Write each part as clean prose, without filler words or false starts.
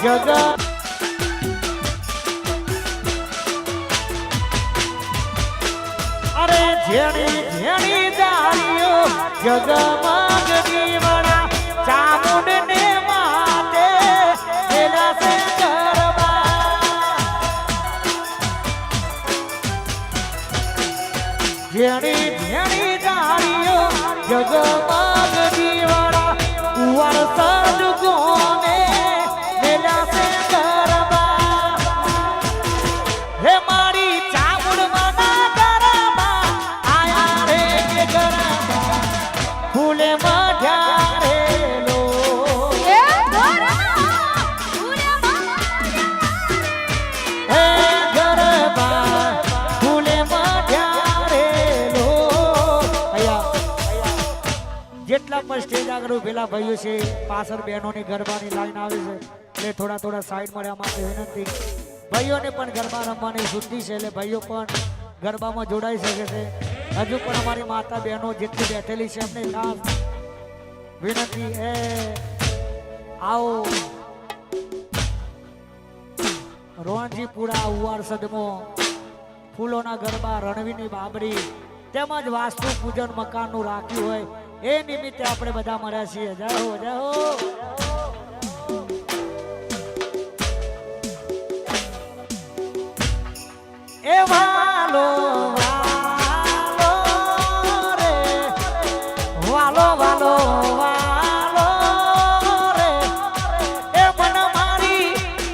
જગ અરે ઝેણી ઝેણી દાળીઓ જગમગની વડા ચામુંડ ને માતે એના સે ગરબા ઝેણી ઝેણી દાળીઓ જગમગની વડા કુંવર સદગોને એના સે ગરબા હે મારી ચામુંડ ફૂલે મઢ્યારે લો હે ગરબા ફૂલે મઢ્યારે લો જેટલા પણ સ્ટેજ આગળ ઉભેલા ભાઈઓ છે પાછળ બહેનોની ગરબાની લાઈન આવે છે એટલે થોડા સાઈડ મળ્યા માટે વિનંતી ભાઈઓને પણ ગરબા રમવાની શુદ્ધિ છે એટલે ભાઈઓ પણ ગરબામાં જોડાઈ શકે છે હજુ પણ અમારી માતા બહેનો જેટલી બેઠેલી છે એમને ખાસ વિનંતી એ આવો રોણજીપુરા ઉવાર સદમો ફૂલોના ગરબા રણવીની બાબરી તેમજ વાસ્તુ પૂજન મકાનનું રાખ્યું હોય એ નિમિત્તે આપણે બધા મળ્યા છીએ જય હો જય હો એ વાલો વાલો વાલો વાલો રે એ મન મારી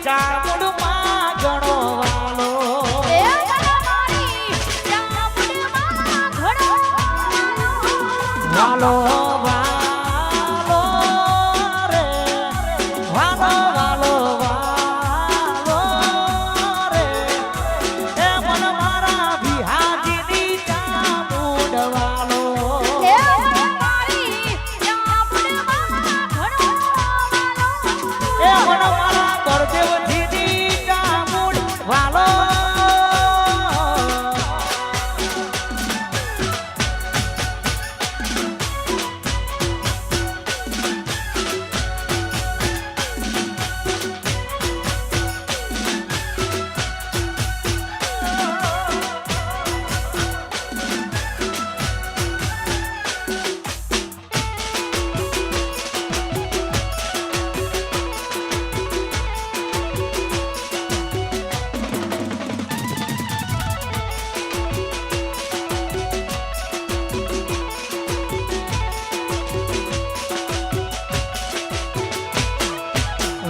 ચામુંડ માં ઘણો વાલો એ મન મારી ચામુંડ માં ઘણો વાલો વાલો રે વાલો વાલો વાલો રે એ મન મારા બિહાજીની ચામુંડ વાલો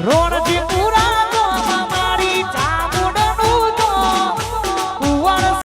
રોણ